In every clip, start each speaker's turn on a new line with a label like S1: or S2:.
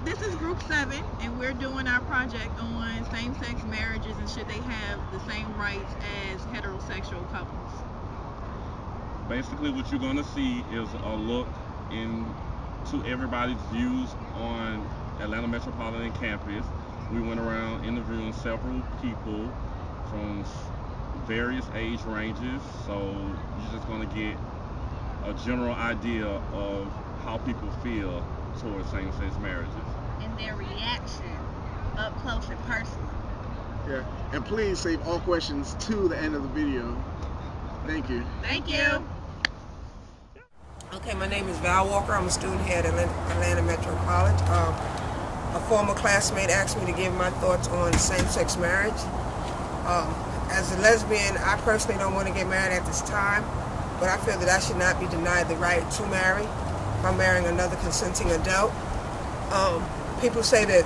S1: this is group 7, and we're doing our project on same-sex marriages and should they have the same rights as heterosexual couples.
S2: Basically, what you're going to see is a look into everybody's views on Atlanta Metropolitan Campus. We went around interviewing several people from various age ranges, so you're just going to get a general idea of how people feel towards same-sex marriages.
S1: And their reaction up close and personal.
S3: Yeah, and please save all questions to the end of the video. Thank you.
S1: Thank you.
S4: Okay, my name is Val Walker. I'm a student here at Atlanta Metro College. A former classmate asked me to give my thoughts on same-sex marriage. As a lesbian, I personally don't want to get married at this time, but I feel that I should not be denied the right to marry if I'm marrying another consenting adult. People say that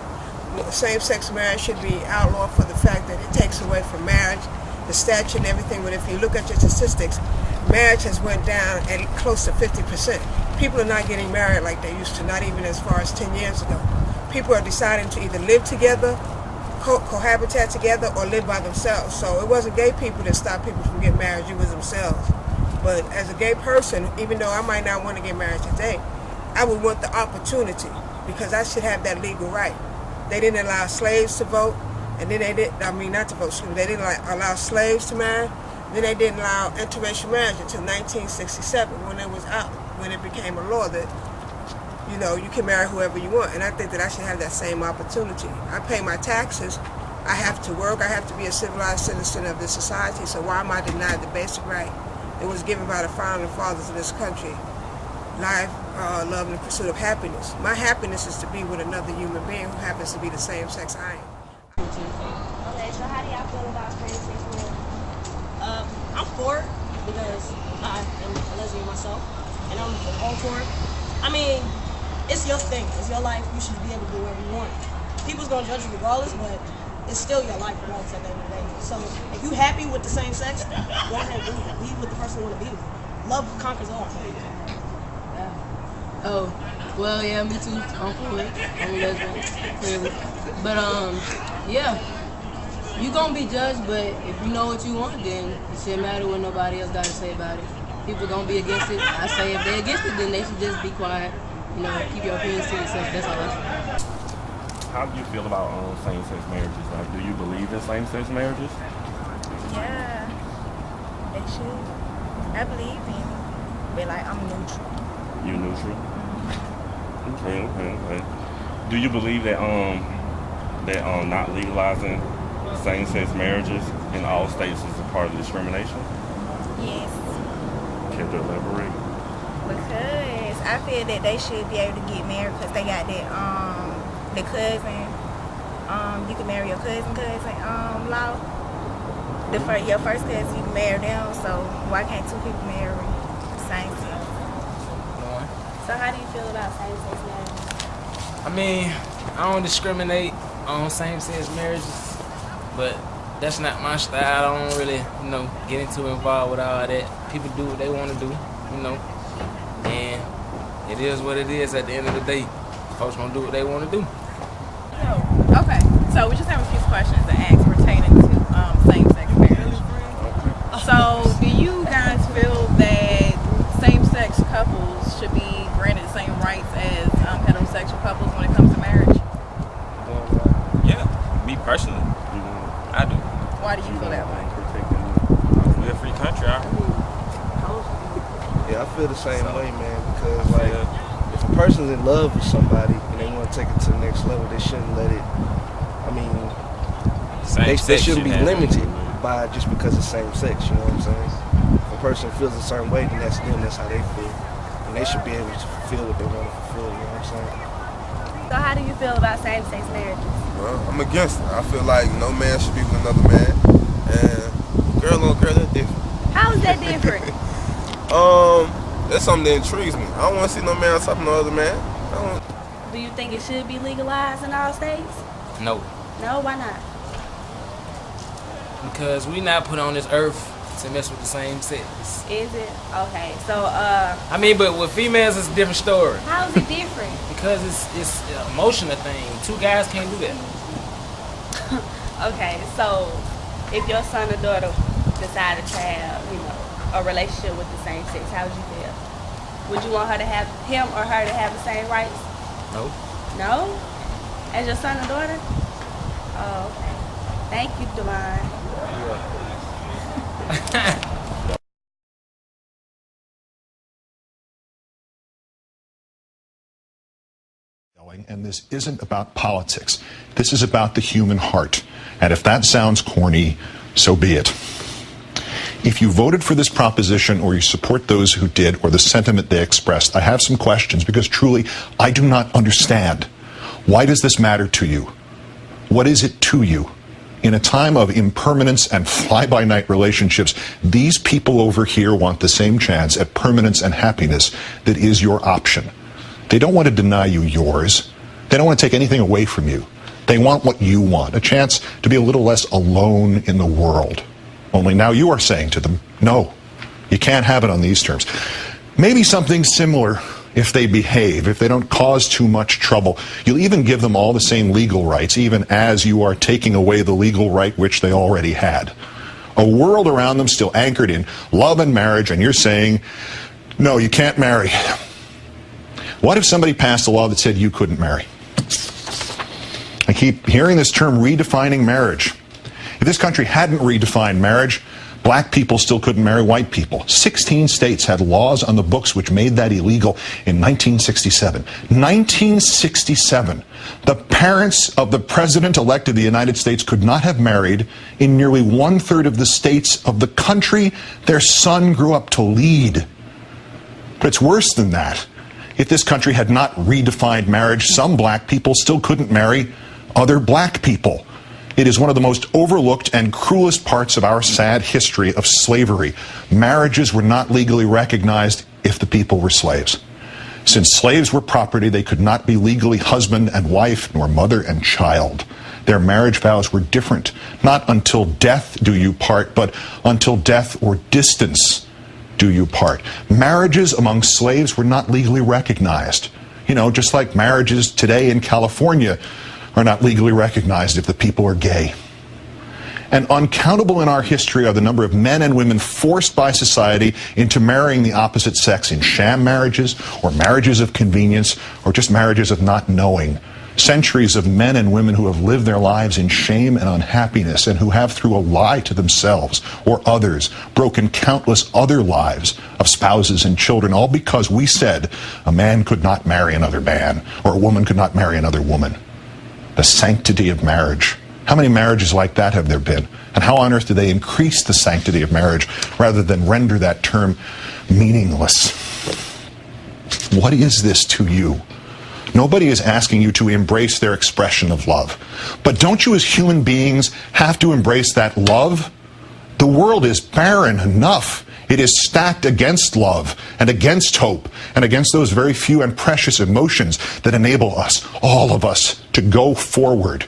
S4: same-sex marriage should be outlawed for the fact that it takes away from marriage, the statute and everything, but if you look at your statistics, marriage has went down at close to 50%. People are not getting married like they used to, not even as far as 10 years ago. People are deciding to either live together, cohabitate together, or live by themselves. So it wasn't gay people that stopped people from getting married, it was themselves. But as a gay person, even though I might not want to get married today, I would want the opportunity because I should have that legal right. They didn't allow slaves to vote, and then they didn't, not to vote, they didn't allow slaves to marry. Then they didn't allow interracial marriage until 1967 when it was out, when it became a law that, you can marry whoever you want. And I think that I should have that same opportunity. I pay my taxes. I have to work. I have to be a civilized citizen of this society. So why am I denied the basic right that was given by the founding fathers of this country? Life, love, and the pursuit of happiness. My happiness is to be with another human being who happens to be the same sex I am.
S5: Okay, so how do y'all feel about same-sex marriage? I'm for it because I am a lesbian myself, and I'm all for it. I mean, it's your thing, it's your life. You should be able to do whatever you want. People's gonna judge you regardless, but it's still your life regardless at the end of the day. So if you happy with the same sex, go ahead and be with the person you want to be with. Love conquers all.
S6: Oh, well, yeah, me too. I'm for it. I'm a lesbian, clearly. But, yeah. You gonna be judged, but if you know what you want, then it shouldn't matter what nobody else got to say about it. People gonna be against it. I say if they're against it, then they should just be quiet. Keep your opinions to yourself. That's all I say.
S2: How do you feel about same-sex marriages? Like, do you believe in same-sex marriages?
S7: Yeah, they should. I believe in it, but I'm neutral.
S2: You neutral? Okay. Do you believe that not legalizing same-sex marriages in all states is a part of discrimination?
S7: Yes.
S2: Can you elaborate?
S7: Because I feel that they should be able to get married because they got that the cousin. You can marry your cousin law. Your first cousin, you can marry them. So why can't two people marry the same sex?
S5: So how do you feel about same-sex marriage?
S8: I mean, I don't discriminate on same-sex marriages, but that's not my style. I don't really, get involved with all that. People do what they want to do, and it is what it is at the end of the day. Folks gonna do what they want to do.
S1: Okay, so we just have a few questions to ask pertaining to same-sex marriage. So, do you guys feel that same-sex couples should be granted the same rights as heterosexual couples when it comes to marriage?
S9: Yeah, me personally, I do.
S1: Why do you feel that way?
S9: We're a free country,
S10: Yeah, I feel the same way, man, because if a person's in love with somebody and they want to take it to the next level, they shouldn't let it, they shouldn't be limited by just because it's same sex, you know what I'm saying? If a person feels a certain way, then that's them, that's how they feel. And they should be able to fulfill what they want to fulfill, you know what I'm saying?
S5: So how do you feel about same-sex marriages?
S11: Well, I'm against it. I feel like no man should be with another man, and girl on girl, that's different.
S5: How is that different?
S11: That's something that intrigues me. I don't want to see no man on top of no other man.
S5: Do you think it should be legalized in all states?
S8: No.
S5: No, why not?
S8: Because we not put on this earth to mess with the same sex.
S5: Is it? Okay, so
S8: but with females it's a different story.
S5: how is it different?
S8: because it's an emotional thing. Two guys can't do that.
S12: Okay, so if your son or daughter decide to have, a relationship with the same sex, how would you feel? Would you want her to have him or her to have the same rights?
S8: No.
S12: No? As your son or daughter? Oh, okay. Thank you, Devon.
S13: And this isn't about politics. This is about the human heart. And if that sounds corny, so be it. If you voted for this proposition or you support those who did or the sentiment they expressed, I have some questions because truly I do not understand. Why does this matter to you? What is it to you? In a time of impermanence and fly-by-night relationships, these people over here want the same chance at permanence and happiness that is your option. They don't want to deny you yours. They don't want to take anything away from you. They want what you want, a chance to be a little less alone in the world. Only now you are saying to them, no, you can't have it on these terms. Maybe something similar if they behave, if they don't cause too much trouble. You'll even give them all the same legal rights, even as you are taking away the legal right which they already had. A world around them still anchored in love and marriage, and you're saying, no, you can't marry. What if somebody passed a law that said you couldn't marry? I keep hearing this term, redefining marriage. If this country hadn't redefined marriage, black people still couldn't marry white people. 16 states had laws on the books which made that illegal in 1967. 1967. The parents of the president-elect of the United States could not have married in nearly 1/3 of the states of the country their son grew up to lead. But it's worse than that. If this country had not redefined marriage, some black people still couldn't marry other black people. It is one of the most overlooked and cruelest parts of our sad history of slavery. Marriages were not legally recognized if the people were slaves. Since slaves were property, they could not be legally husband and wife, nor mother and child. Their marriage vows were different. Not until death do you part, but until death or distance do you part. Marriages among slaves were not legally recognized. Just like marriages today in California are not legally recognized if the people are gay. And uncountable in our history are the number of men and women forced by society into marrying the opposite sex in sham marriages, or marriages of convenience, or just marriages of not knowing. Centuries of men and women who have lived their lives in shame and unhappiness, and who have, through a lie to themselves or others, broken countless other lives of spouses and children, all because we said a man could not marry another man, or a woman could not marry another woman. The sanctity of marriage. How many marriages like that have there been? And how on earth do they increase the sanctity of marriage rather than render that term meaningless? What is this to you? Nobody is asking you to embrace their expression of love. But don't you as human beings have to embrace that love? The world is barren enough. It is stacked against love and against hope and against those very few and precious emotions that enable us, all of us, to go forward.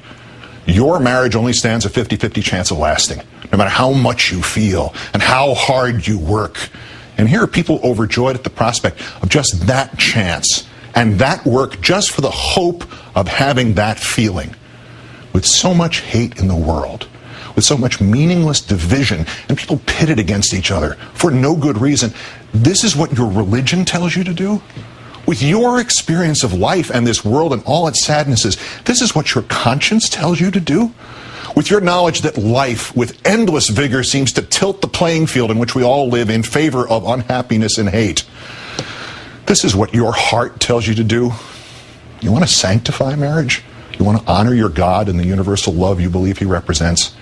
S13: Your marriage only stands a 50-50 chance of lasting, no matter how much you feel and how hard you work. And here are people overjoyed at the prospect of just that chance and that work just for the hope of having that feeling. With so much hate in the world, with so much meaningless division, and people pitted against each other for no good reason, this is what your religion tells you to do? With your experience of life and this world and all its sadnesses, this is what your conscience tells you to do? With your knowledge that life, with endless vigor, seems to tilt the playing field in which we all live in favor of unhappiness and hate, this is what your heart tells you to do? You want to sanctify marriage? You want to honor your God and the universal love you believe he represents?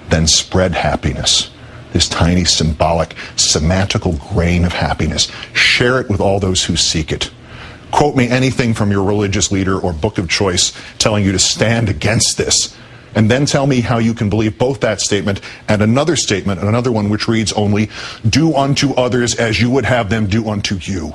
S13: Then spread happiness. This tiny symbolic, semantical grain of happiness. Share it with all those who seek it. Quote me anything from your religious leader or book of choice telling you to stand against this. And then tell me how you can believe both that statement and another one which reads only, do unto others as you would have them do unto you.